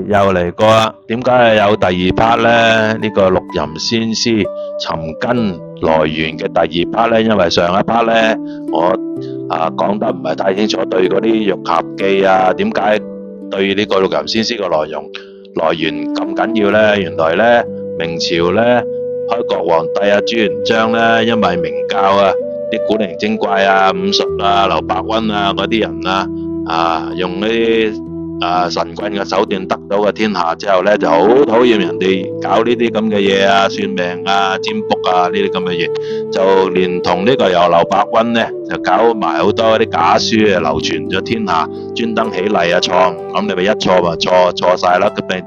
又嚟過啦。點解有第二 part 呢？呢個六壬先師尋根來源嘅第二 part 呢？因為上一 part 呢，我講得唔係太清楚，對嗰啲玉盒記啊，點解對呢個六壬先師嘅內容來源咁緊要呢？原來呢，明朝呢，開國皇帝朱元璋呢，因為明教啊啲古靈精怪啊、武術啊、劉伯溫啊嗰啲人用呢啲神棍嘅手段得到個天下之後呢，就好討厭人哋搞呢啲咁嘅嘢啊、算命啊、占卜啊呢啲咁嘅嘢，就連同呢個由劉伯溫呢，就搞埋好多啲假書啊，流傳咗天下，專登起例啊錯誤，咁你咪一錯咪錯晒啦。咁你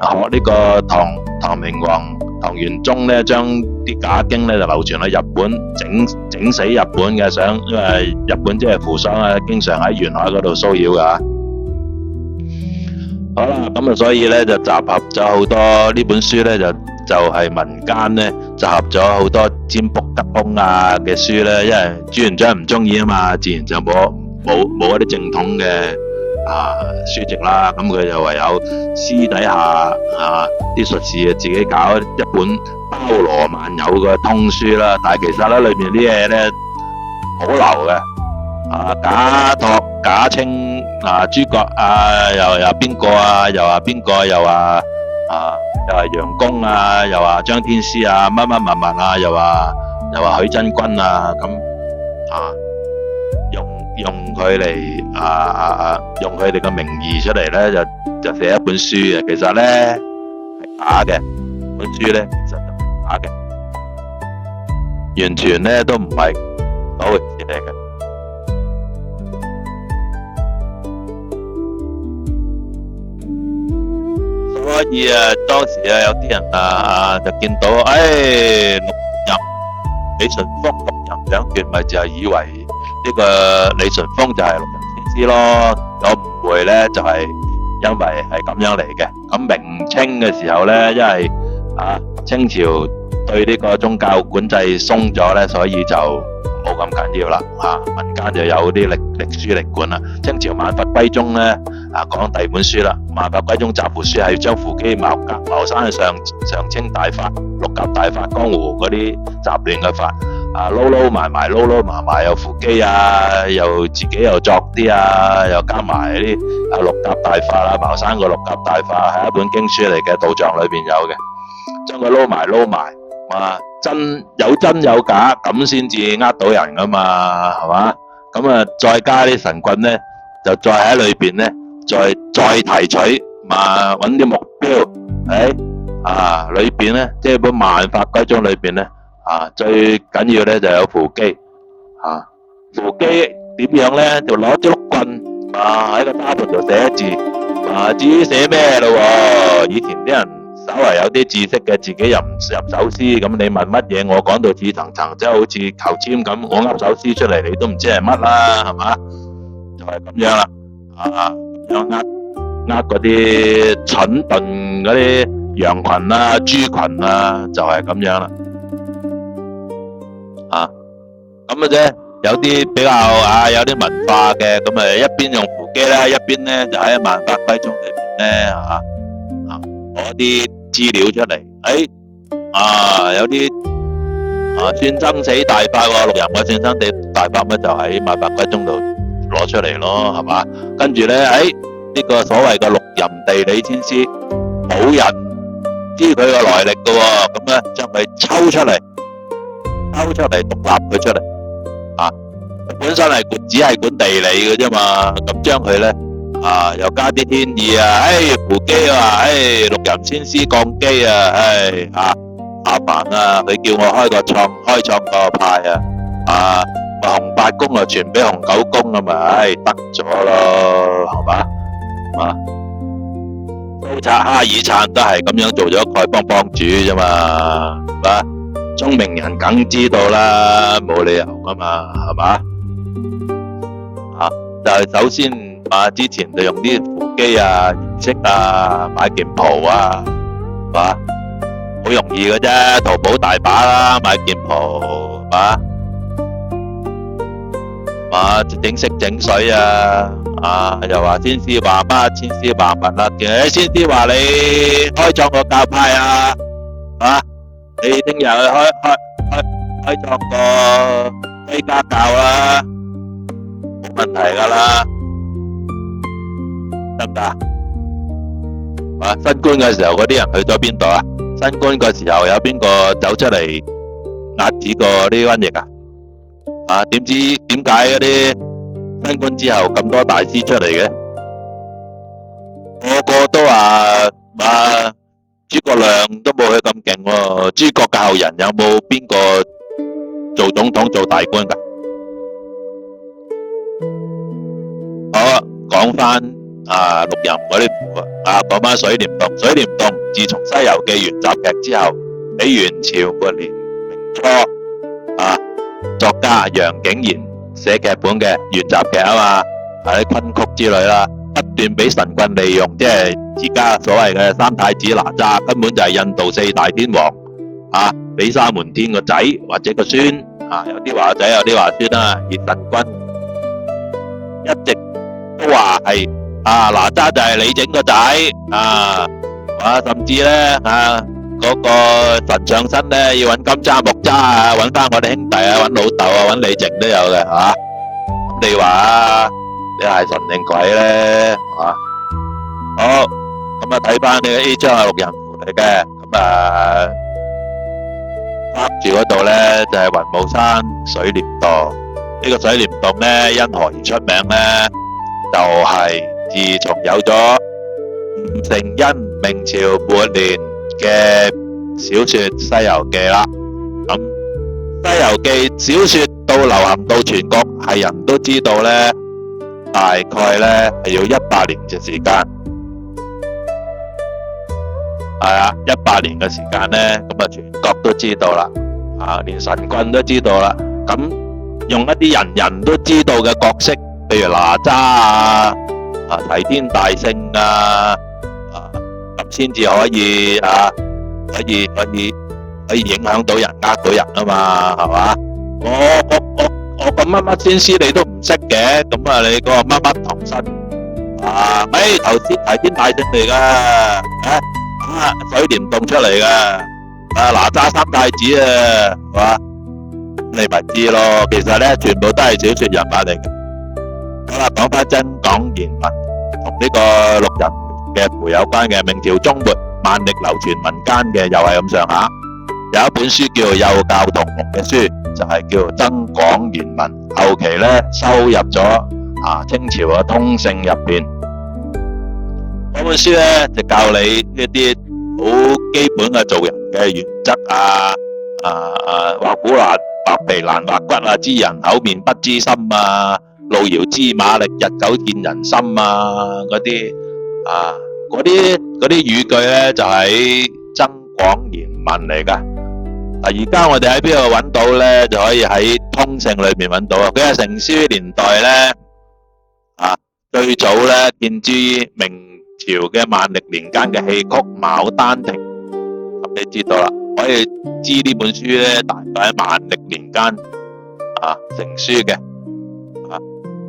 學呢個唐明皇唐玄宗呢，將啲假經呢就流傳去日本，整死日本嘅，因為日本即係扶桑啊，經常喺沿海嗰度騷擾噶。好啦，咁所以呢，就集合咗好多呢本書呢，就係民間呢集合咗好多占卜吉凶啊嘅書呢，因為朱元璋唔中意啊嘛，自然就冇一啲正統嘅書籍啦，咁佢就唯有私底下啲術士自己搞一本包羅萬有嘅通書啦，但係其實呢裏面啲嘢呢好流嘅。假託假稱諸葛又邊個又話邊個，又話楊公又話張天師乜乜物物又話許真君咁用佢嚟用佢哋嘅名義出嚟咧，就寫一本書嘅，其實咧係假嘅，本書咧其實就係假嘅，完全咧都唔係嗰回事嚟嘅。所以當時有啲人就見到，六壬李淳風六壬兩段，咪就係以為呢個李淳風就係六壬先師咯。有誤會呢，就係因為係咁樣嚟嘅。咁明清嘅時候呢，因為清朝對呢個宗教管制鬆咗呢，所以就冇咁緊要啦。民間就有啲歷書歷管啦。清朝萬佛歸宗呢，講第二本書啦。萬佛歸宗集符書係將伏羲、茅山嘅上清大法、六甲大法、江湖嗰啲雜亂嘅法撈埋埋，又伏羲又自己又作啲又加埋啲六甲大法茅山個六甲大法係一本經書嚟嘅，道藏裏邊有嘅，將佢撈埋有真有假，咁先至呃到人噶嘛，係嘛？咁再加啲神棍呢，就再喺裏邊呢，再提取揾啲目標喺裏邊呢，即係本萬法歸宗裏邊呢，最緊要呢就有伏羲伏羲點樣呢？就攞支碌棍喺個沙盤度寫字至於寫咩咯喎？以前啲人稍為有啲知識嘅，自己又唔入手詩，咁你問乜嘢，我講到似層層，即係好似求籤咁，我噏首詩出嚟，你都唔知係乜啦，係嘛？就係咁樣啦，咁樣呃嗰啲蠢鈍嗰啲羊群豬群就係咁樣啦，咁嘅啫。有啲比較有啲文化嘅，咁一邊用伏羲咧，一邊咧就喺萬法歸宗裏邊咧攞啲資料出嚟，有啲算生死大法喎，六壬嘅算生死大法咪就喺萬法歸宗度攞出嚟咯，係嘛？跟住咧呢個所謂嘅六壬地理先師冇人知佢個來歷嘅喎，咁咧將佢抽出嚟獨立佢出嚟。本身只係管地理嘅啫嘛，咁將佢咧又加啲天意伏羲六壬先師降基阿凡佢叫我開創個派洪八公傳俾洪九公咪得咗咯，係嘛？蘇察哈爾璨都係咁樣做咗丐幫幫主啫嘛，係嘛？聰明人梗知道啦，冇理由噶嘛，係嘛？就係首先之前就用啲伏羲儀式買件袍係嘛？好容易嘅啫，淘寶大把啦，買件袍係嘛？整色整水又話先師話乜，先師話乜先師話你開創個教派你聽日去開創個西家教啦，冇問題噶啦，得唔得？新冠嘅時候嗰啲人去咗邊度啊？新冠嘅時候有邊個走出嚟壓止過啲瘟疫啊？點解嗰啲新冠之後咁多大師出嚟嘅？個個都話諸葛亮都冇佢咁勁喎。諸葛嘅後人有冇邊個做總統做大官㗎？好，講翻陸游嗰啲符講翻水簾洞。水簾洞自從《西遊記》原集劇之後，喺元朝末年明初作家楊景賢寫劇本嘅原集劇啲昆曲之類啦，不斷俾神棍利用，即係而家所謂嘅三太子哪吒，根本就係印度四大天王俾沙門天個仔或者個孫有啲話仔有啲話孫而神棍一直都話係哪吒就係你整個仔甚至咧嗰個神上身咧要揾金吒木吒揾翻我哋兄弟揾老豆揾李靖都有嘅咁你話你係神定鬼咧好，咁睇翻呢張係六人符嚟嘅，咁拍住嗰度咧就係雲霧山水簾洞。呢個水簾洞咧因何而出名咧？就係自從有咗吳承恩明朝末年嘅小說《西遊記》啦。咁《西遊記》小說到流行到全國，係人都知道咧，大概咧係要100年嘅時間。100年嘅時間咧，咁全國都知道啦，連神棍都知道啦。咁用一啲人都知道嘅角色，譬如哪吒齊天大聖咁先至可以可以影響到人，呃到人嘛，係嘛？我個乜乜先師你都唔識嘅，咁你個乜乜唐僧頭先齊天大聖嚟噶，水簾洞出嚟噶，哪吒三太子係嘛？你咪知咯，其實咧全部都係小說人物嚟嘅。好啦，講翻真講言文，同呢個六人嘅符有關嘅，明朝中末萬曆流傳民間嘅，又係咁上下。有一本書叫做《幼教同學》嘅書，就係叫做《增廣言文》，後期咧收入咗清朝嘅通勝入邊。嗰本書咧就教你一啲好基本嘅做人嘅原則畫虎難畫皮難畫骨知人口面不知心路遙知馬力日久見人心嗰啲語句咧就係增廣言文嚟噶。而家我哋喺邊度揾到咧？就可以喺通勝裏面揾到佢係成書年代咧最早咧見諸於明朝嘅萬曆年間嘅戲曲《牡丹亭》。咁你知道啦，可以知呢本書咧大概喺萬曆年間成書嘅。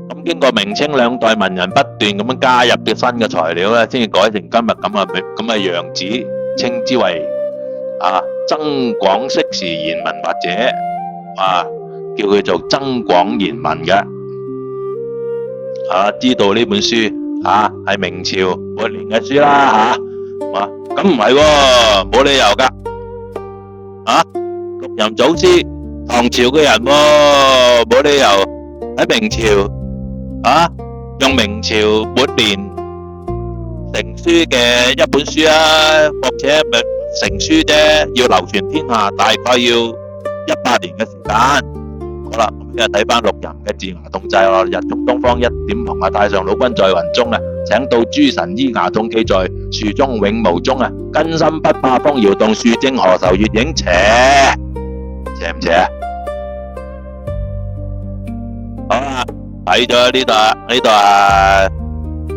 咁經過明清兩代文人不斷咁樣加入嘅新嘅材料咧，先至改成今日咁嘅樣子，稱之為增廣釋時言文，或者叫佢做增廣言文嘅。知道呢本書係明朝末年嘅書啦咁唔係喎，冇理由噶六人祖師唐朝嘅人喎，冇理由喺明朝用明朝末年成書嘅一本書或者咪成書啫，要流傳天下大概要100年嘅時間。好啦，咁今日睇翻六人嘅字牙痛制咯。日中東方一點紅太上老君在雲中請到諸神依牙痛企在樹中永無蹤根深不怕風搖動，樹正何愁月影斜唔斜好啦，睇咗呢度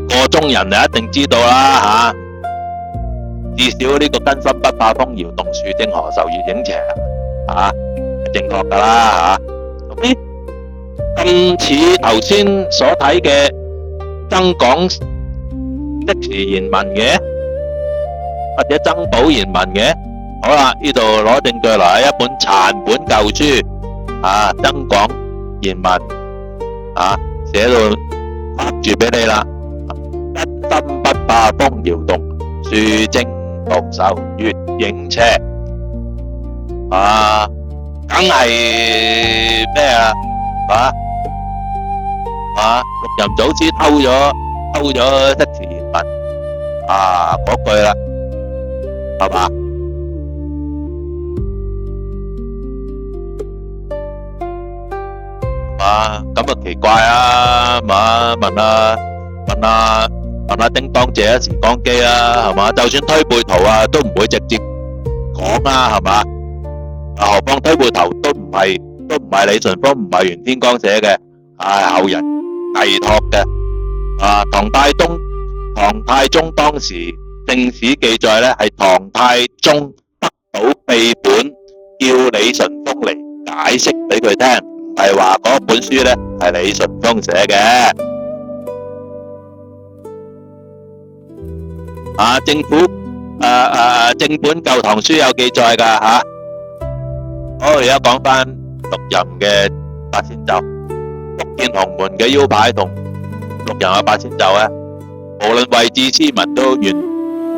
個中人就一定知道啦至少呢個根深不怕風搖動，樹正何愁月影斜正確噶啦咁似頭先所睇嘅增廣即時言文嘅，或者增補言文嘅。好啦，呢度攞證據嚟，一本殘本舊書增廣言文寫到畫住俾你啦。根深不怕風搖動，樹正木秀月影斜。梗係咩陸人祖師偷咗即時言文嗰句啦，係嘛？咁奇怪問下叮當借一時光機啦，係嘛？就算推背圖都唔會直接講係嘛？何況推背圖都唔係李淳風，唔係袁天罡寫嘅，係後人偽託嘅。唐太宗當時正史記載咧，係唐太宗得到秘本，叫李淳風嚟解釋俾佢聽，唔係話嗰本書咧係李淳風寫嘅。政府正本舊唐書有記載㗎好，而家講翻陸任嘅八仙咒，福建洪門嘅腰牌同陸任嘅八仙咒咧，無論位置詩文都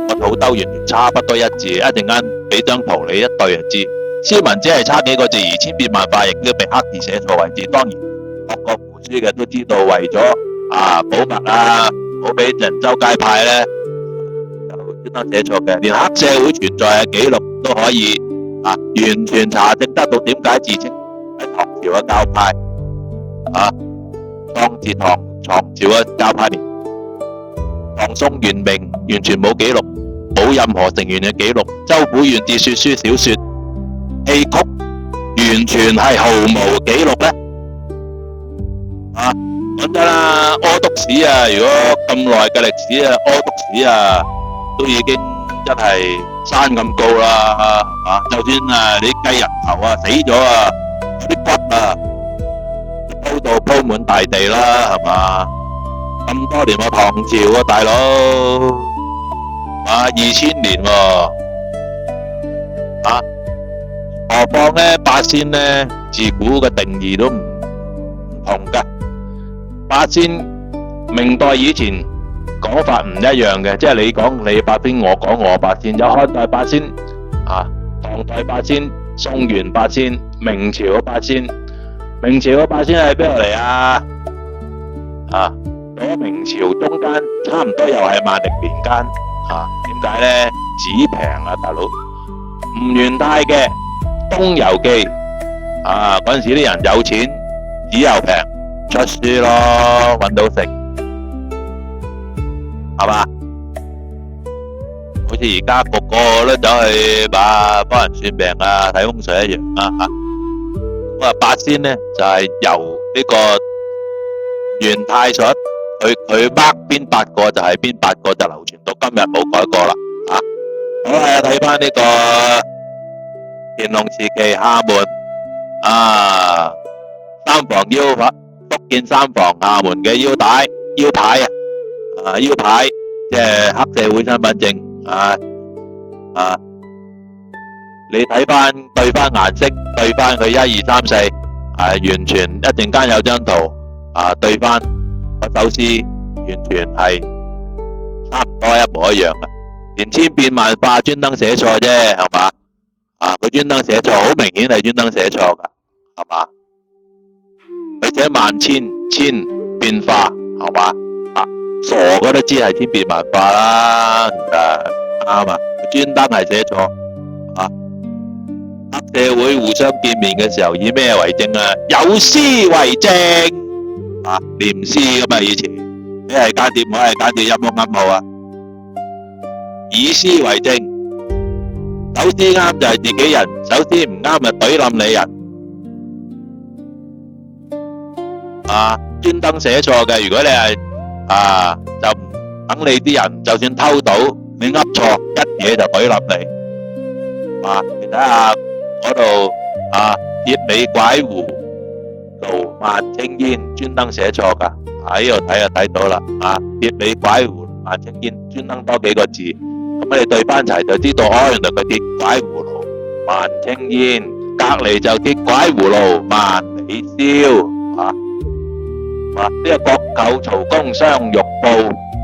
個土兜完全差不多一致。一陣間俾張圖你一對就知，詩文只係差幾個字，而千變萬化，亦都被刻意寫錯位置。當然學過古書嘅都知道，為咗保密唔好俾人周街派咧，就專登寫錯嘅。連黑社會存在嘅記錄都可以完全查證得到點解自稱喺唐朝嘅教派當自唐朝嘅教派年唐宋元明完全冇記錄，冇任何成員嘅記錄。周府縣志說書小說戲曲完全係毫無記錄咧。講真啦，柯督史如果咁耐嘅歷史柯督史都已經真係山咁高啦，就算你計人頭死咗啲骨鋪到鋪滿大地啦，係嘛？咁多年唐朝大佬2000年何況咧八仙咧自古嘅定義都唔同噶。八仙明代以前講法唔一樣嘅，即係你講你八仙，我講我八仙。有漢代八仙唐代八仙、宋元八仙、明朝嘅八仙。明朝嘅八仙喺邊度嚟喺明朝中間，差唔多又係萬曆年間點解咧？紙平大佬。吳元泰嘅《東遊記》嗰陣時啲人有錢，紙又平，出書咯，搵到食，係嘛？好似而家個個都走去幫人算命睇風水一樣八仙呢就係由呢個元泰所佢 mark 邊8個就係邊8個，就流傳到今日冇改過啦。好睇翻呢個乾隆時期廈門三房腰牌，福建三房廈門嘅腰牌腰牌即係黑社會身份證你睇翻對翻顏色，對翻佢1、2、3、4完全一陣間有張圖對翻個手勢完全係差唔多一模一樣嘅，連千變萬化專登寫錯啫，係嘛？佢專登寫錯，好明顯係專登寫錯噶，係嘛？佢寫萬千變化，係嘛？傻嘅都知係千變萬化啦，啱佢專登係寫錯黑社會互相見面嘅時候以咩為證有詩為證念詩咁以前你係間諜，我係間諜，有冇暗號以詩為證，首詩啱就係自己人，首詩唔啱就懟冧你人專登寫錯嘅。如果你係就唔等你啲人，就算偷到你噏錯，一嘢就懟冧你你睇下嗰度鐵尾拐胡爐萬青煙，專登寫錯㗎。喺度睇就睇到啦，鐵尾拐葫蘆萬青煙，專登多幾個字，咁你對翻齊就知道，原來佢鐵拐葫蘆萬青煙，隔離就鐵拐葫蘆萬里燒，呢個國舅曹公雙玉布，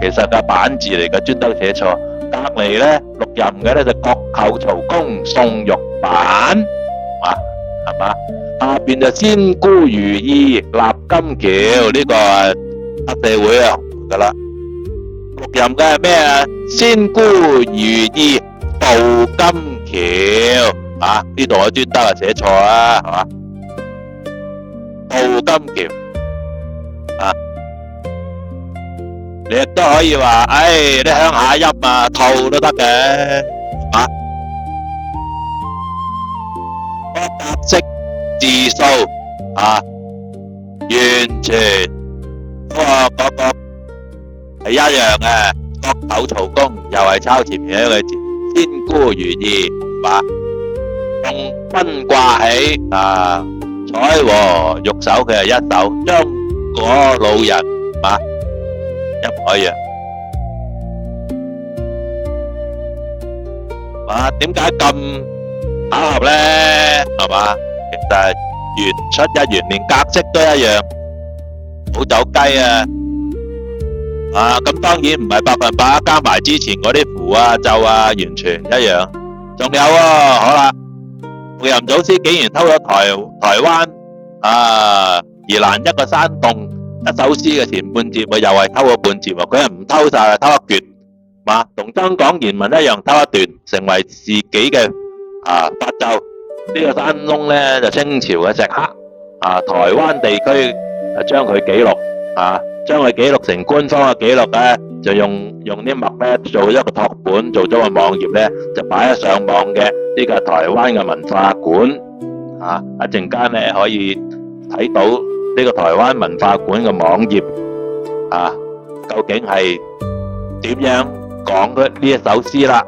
其實係板字嚟嘅，專登寫錯。隔離呢錄音嘅呢就國舅曹公宋玉板，係嘛？下邊就仙姑如意立金橋，呢個係黑社會啊噶啦。錄音嘅係咩啊？仙姑如意渡金橋，呢度我專登寫錯啦，係嘛？渡金橋。你亦都可以話，啲鄉下音套都得嘅，格式字數完全嗰個係一樣嘅。國舅曹公又係抄前面一個字，仙姑如意，用分掛起，彩和玉手佢係一手，張果老人一模一樣。點解咁巧合呢？係嘛？其實係原出一元，連格式都一樣，冇走雞啊！咁當然唔係100%，加埋之前嗰啲符咒完全一樣。仲有好啦，回吟祖師竟然偷咗台灣宜蘭一個山洞一首詩嘅前半節，又係偷咗半節喎。佢係唔偷晒，偷一橛，同增廣賢文一樣，偷一段，成為自己嘅發咒。呢個山窿呢，就清朝嘅石刻，台灣地區將佢記錄，將佢記錄成官方嘅記錄呢，就用啲墨呢做一個拓本，做咗個網頁呢，就擺喺上網嘅呢個台灣嘅文化館，一陣間呢可以睇到呢個台灣文化館嘅網頁，究竟係點樣講呢一首詩啦？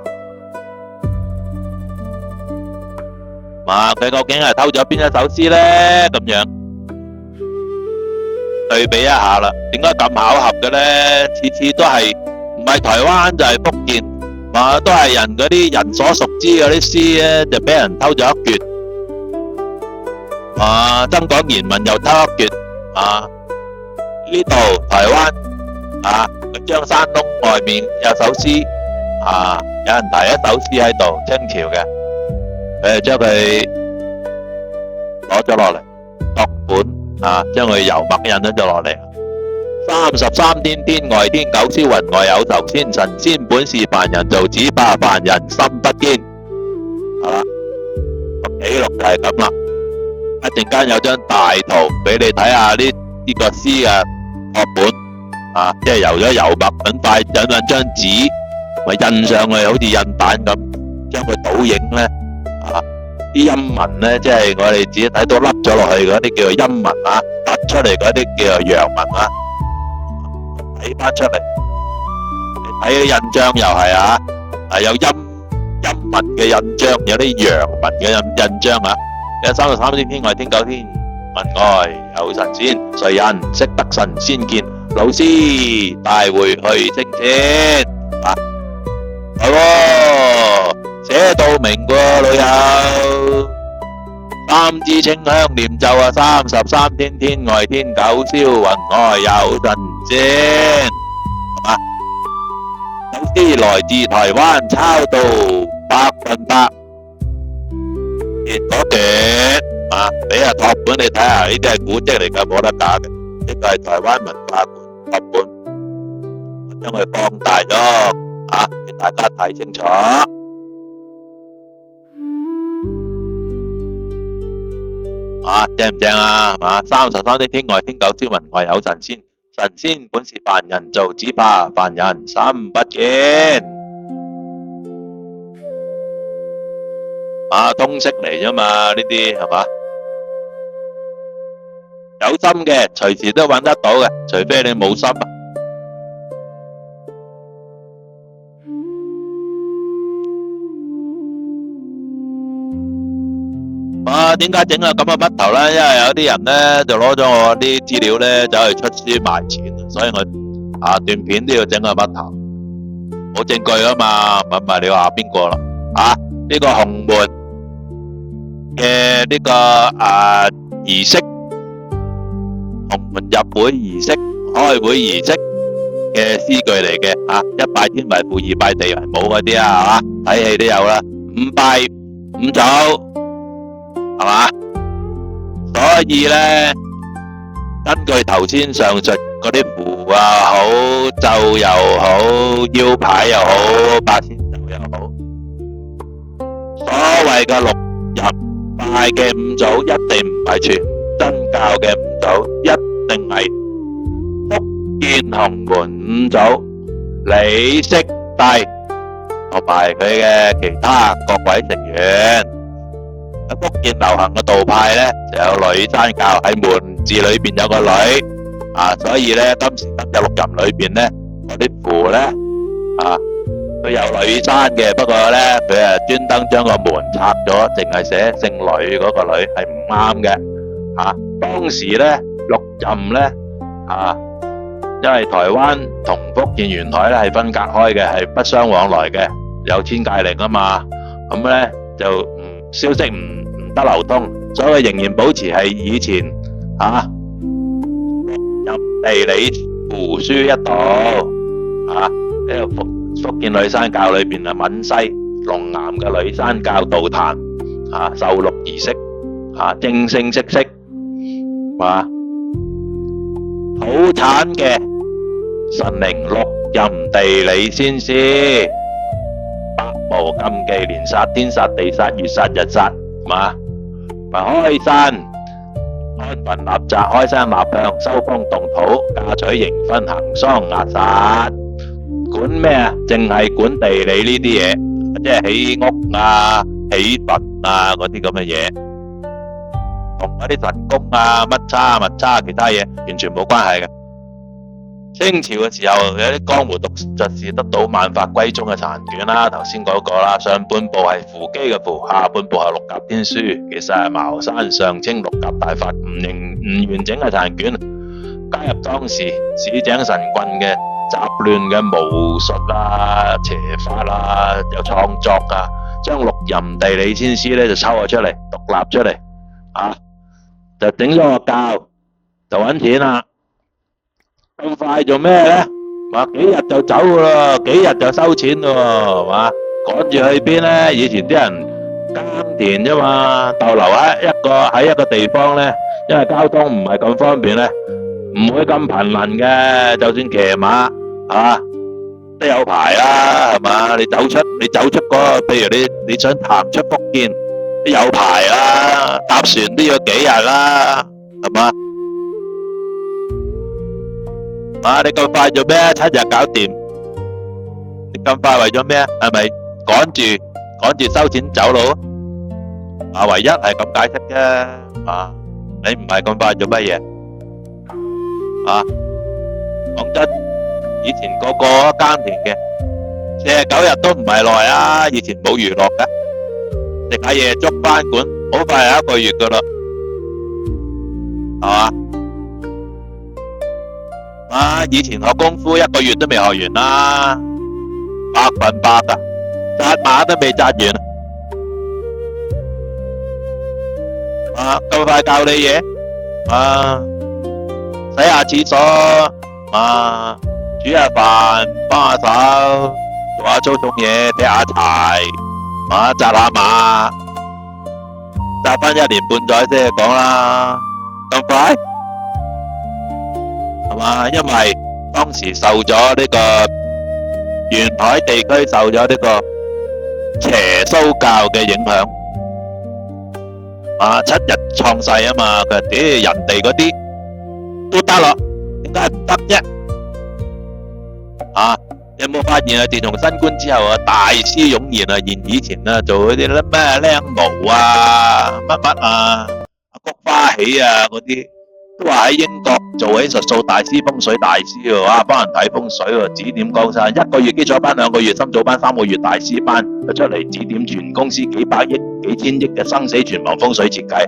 佢究竟係偷咗邊一首詩呢？咁樣對比一下啦，點解咁巧合嘅呢？次次都係唔係台灣就係福建，都係人嗰啲人所熟知嗰啲詩呢，就俾人偷咗一橛。增廣賢文又偷一橛。呢度台灣佢將山窿外面有首詩，有人提一首詩喺度，清朝嘅。佢就將佢攞咗落嚟，拓本將佢油墨印咗落嚟。33天天外天九霄雲外有頭仙，神仙本是凡人做，只怕凡人心不堅。記錄就係咁啦。一陣間有張大圖俾你睇下呢個詩嘅拓本，即係由咗油墨粉塊印張紙，咪印上去，好似印版咁，將佢倒影呢。啲陰文呢，即係我哋自己睇到凹咗落去嗰啲叫做陰文，突出嚟嗰啲叫做陽文，睇翻出嚟。你睇啲印章又係有陰文嘅印章，有啲陽文嘅印章有33天天外天九天雲外有神仙，誰人識得神仙見？老師帶回去升天。係喎，寫到明喎，老友。三支清香念咒33天天外天九霄雲外有神仙，係嘛？有啲來自台灣，抄到100%。嗰段俾阿拓本你睇下，呢啲係古蹟嚟㗎，冇得假嘅。呢個係台灣文化館拓本，我將佢放大咗，俾大家睇清楚。正唔正啊？係嘛？33天天外天九霄雲外有神仙，神仙本是凡人做，只怕凡人心不堅。通識嚟啫嘛，呢啲係嘛？有心嘅隨時都揾得到嘅，除非你冇心。點解整個咁嘅筆頭咧？因為有啲人咧就攞咗我啲資料咧走去出書賣錢，所以我段片都要整個筆頭，冇證據啊嘛，咪你話邊個啦？呢個洪門嘅呢個儀式，洪門入會儀式、開會儀式嘅詩句嚟嘅一拜天為父，二拜地為母嗰啲係嘛？睇戲都有啦，五拜五祖係嘛？所以咧，根據頭先上述嗰啲符好、咒又好、腰牌又好、八仙咒又好，所謂嘅六壬拜嘅五祖一定唔係全真教嘅五祖，一定係福建洪門五祖李式帝同埋佢嘅其他各位成員。喺福建流行嘅道派咧，就有女山教喺門字裏邊有個女所以咧今時今日六壬裏邊咧嗰啲符咧佢有女山嘅，不過咧佢專登將個門拆咗，淨係寫姓呂嗰個女係唔啱嘅當時咧六壬咧因為台灣同福建沿海咧係分隔開嘅，係不相往來嘅，有遷界令啊嘛，咁咧就消息唔得流通，所以仍然保持係以前六壬地理符書一道呢個福建女山教裏邊閩西龍岩嘅女山教道壇授籙儀式正聲色色土產嘅神靈六壬地理先師，百無禁忌，連殺天殺地殺月殺日殺開山安墳立宅，開山立向，收風動土，嫁娶迎婚，行喪壓殺，管咩淨係管地理呢啲嘢，即係起屋起墳嗰啲咁嘅嘢，同嗰啲神功乜叉物叉其他嘢完全冇關係嘅。清朝嘅時候有啲江湖術士得到萬法歸宗嘅殘卷啦，頭先嗰個啦，上半部係扶乩嘅符，下半部係六甲天書，其實係茅山上清六甲大法唔完整嘅殘卷，加入當時市井神棍嘅雜亂嘅巫術邪法又創作將六壬地理先師咧就抽咗出嚟，獨立出嚟就整咗個教，就揾錢啦。咁快做咩咧？幾日就走噶咯，幾日就收錢咯，趕住去邊咧？以前啲人耕田啫嘛，逗留喺一個地方咧，因為交通唔係咁方便咧，唔會咁頻能嘅。就算騎馬都有排啦，係嘛？你走出譬如你想行出福建，都有排啦，搭船都要幾日啦，係嘛？你咁快做咩？7日搞掂？你咁快為咗咩？係咪趕住收錢走佬？唯一係咁解釋啫。你唔係咁快做乜嘢？講真，以前個耕田嘅49日都唔係耐啊！以前冇娛樂嘅，食下嘢捉翻管，好快係1個月噶啦，係嘛？以前學功夫1個月都未學完啦，100%噶，紮馬都未紮完。咁快教你嘢？洗下廁所，煮下飯，幫下手，做下粗重嘢，劈下柴，紮下馬，紮翻1年半載先講啦，咁快？係嘛？因為當時受咗呢個沿海地區受咗呢個邪蘇教嘅影響，7日創世啊嘛，佢話人哋嗰啲都得咯，點解唔得啫？有冇發現自從新冠之後大師湧現現以前做嗰啲咩靚模乜乜菊花喜嗰啲。都話喺英國做起術數大師、風水大師喎，哇！幫人睇風水喎，指點江山，一個月基礎班、2個月深造班、3個月大師班，就出嚟指點全公司幾百億、幾千億嘅生死存亡風水設計。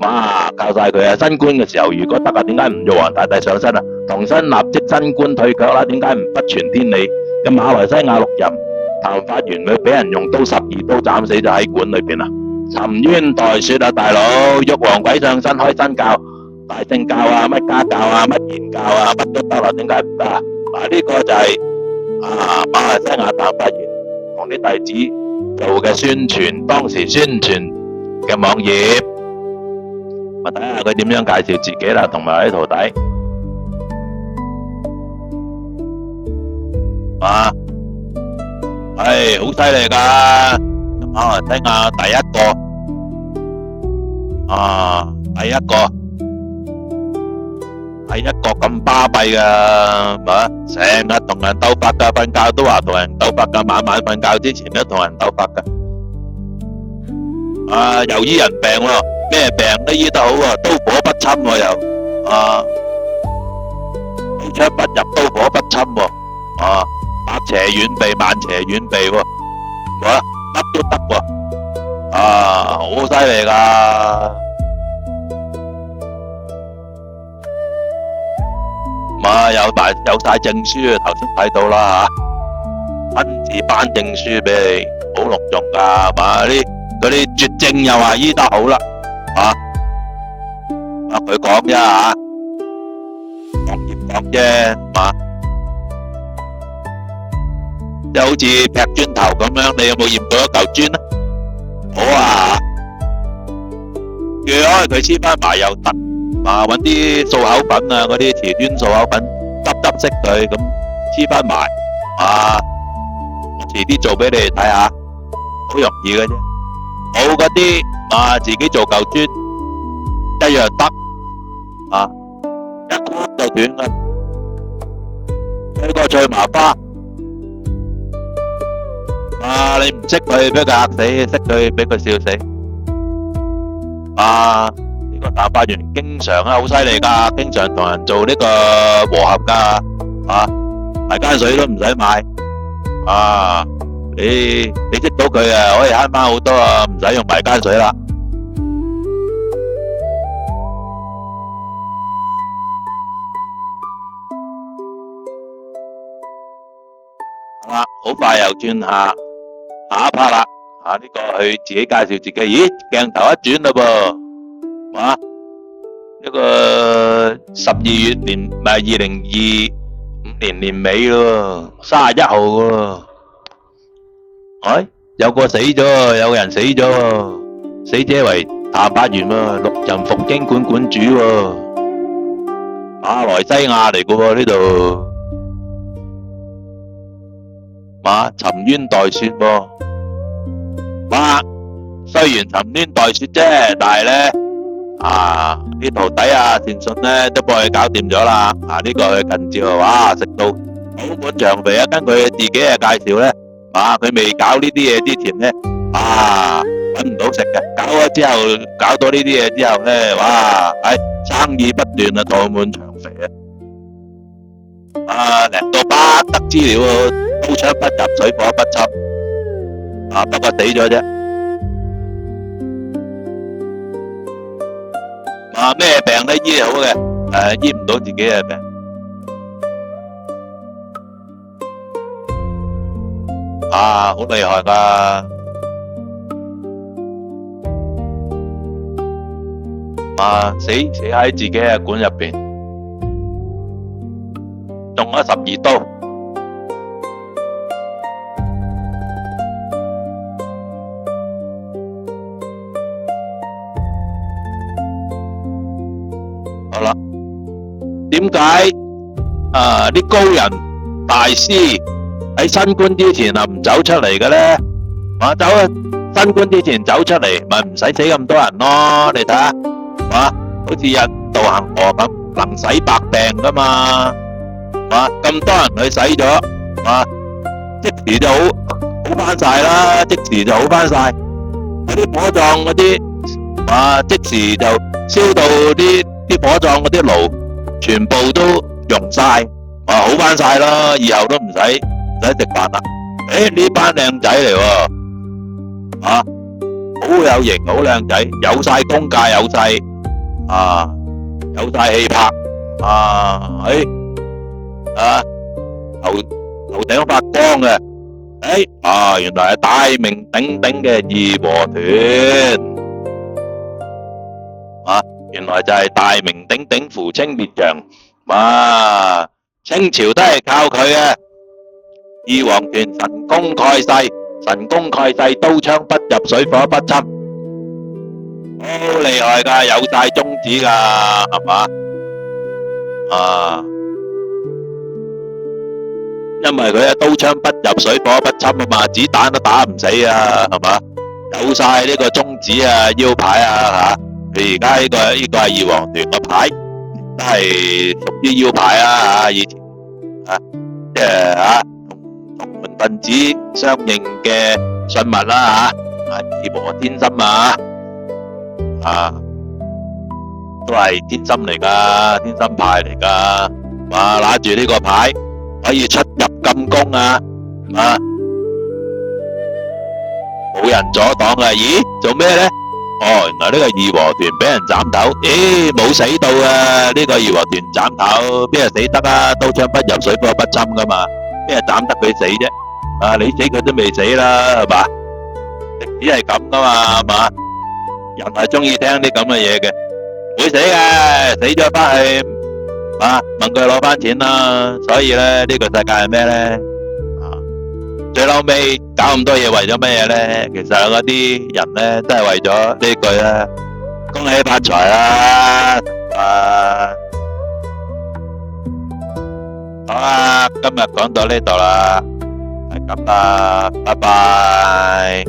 哇！教晒佢啊！新官嘅時候如果得啊，點解唔玉皇大帝上身啊？同新立即新官退卻啦，點解唔不傳天理？咁馬來西亞6人談發完佢俾人用刀12刀斬死就喺館裏邊啦。沉冤待雪啊，大佬！玉皇鬼上身開新教，大正教啊，乜家教啊，乜賢教啊，乜都得啦，點解唔得啊？嗱，呢個就係馬來西亞談發完同啲弟子做嘅宣傳，當時宣傳嘅網頁。我睇下佢點樣介紹自己啦，同埋啲徒弟。好犀利噶！馬來西亞第一個咁巴閉噶，成日同人鬥法噶，瞓覺都話同人鬥法噶，晚晚瞓覺之前都同人鬥法噶。又醫人病喎，咩病都醫得好喎，刀火不侵喎又，刀槍不入，刀火不侵喎，百邪遠避，萬邪遠避喎，乜都得喎，好犀利噶。有晒證書，頭先睇到啦嚇，親自頒證書俾你，好隆重噶，嗰啲絕症又話醫得好啦，佢講啫嚇，講啫，即係好似劈磚頭咁樣，你有冇驗到一嚿磚啊？好啊，鋸開佢黐翻埋又得，揾啲掃口粉啊，嗰啲瓷磚掃口粉執色佢咁黐翻埋，我遲啲做俾你哋睇下，好容易嘅啫。冇嗰啲自己做嚿磚一樣得，一箍就斷啦。呢個翠麻花，你唔識佢俾佢嚇死，識佢俾佢笑死。呢個談發員經常好犀利噶，經常同人做呢個和合噶，大間水都唔使買，你識到佢可以慳翻好多啊，唔使用埋間水啦。好啦，好快又轉下一 part 啦，呢個佢自己介紹自己，咦，鏡頭一轉嘞噃，一個12月年唔係2025年年尾咯，31號喎，有個死咗，有個人死咗，死者為談發員喎，6人復經館館主喎，馬來西亞嚟嘅喎呢度，沉冤待雪喎，雖然沉冤待雪啫，但係咧啲徒弟善信咧都幫佢搞掂咗啦，呢個佢近照食到好滿腸肥啊！根據佢自己嘅介紹咧，佢未搞呢啲嘢之前咧，搵唔到食嘅，搞咗之後，搞到呢啲嘢之後咧，生意不斷啊，肚滿腸肥靚到不得之了，刀槍不入，水火不侵，不過死咗啫。咩病都醫好嘅，醫唔到自己嘅病。好厲害噶，死喺自己嘅館入邊，中咗12刀。好啦，點解啲高人大師喺新官之前唔走出嚟嘅咧？新官之前走出嚟，咪唔使死咁多人咯？你睇下，好似印度恒河咁，能洗百病噶嘛？咁多人去洗咗，即時就好翻晒啦，即時就好翻晒。嗰啲火葬嗰啲，即時就燒到啲啲火葬嗰啲爐全部都溶晒，好翻晒咯，以後都唔使食飯啦。呢班靚仔嚟喎，好有型，好靚仔，有晒功架，有晒氣魄，頭頂發光嘅，原來係大名鼎鼎嘅義和團，原來就係大名鼎鼎扶清滅洋，清朝都係靠佢嘅。義和團神功蓋世，刀槍不入，水火不侵，好厲害噶，有晒宗旨噶，係嘛？因為佢刀槍不入，水火不侵啊嘛，子彈都打唔死啊，係嘛？有晒呢個宗旨啊，腰牌啊，佢而家呢個係義和團個牌，都係屬於腰牌啊，以前即係同門分子相應嘅信物啦，義和天心都係天心嚟噶，天心派嚟噶，拿住呢個牌可以出入禁宮冇人阻擋啊！咦，做咩呢？原來呢個義和團俾人斬頭，冇死到啊！呢個義和團斬頭邊係死得啊？刀槍不入，水火不侵噶嘛，邊係斬得佢死啫？你死佢都未死啦，係嘛？歷史係咁噶嘛，係嘛？人係中意聽啲咁嘅嘢嘅，唔會死嘅，死咗翻去問佢攞翻錢啦。所以咧，呢個世界係咩咧？最後尾搞咁多嘢為咗乜嘢咧？其實嗰啲人咧都係為咗呢句啦，恭喜發財啦！好啦，今日講到呢度啦，係咁啦，拜拜。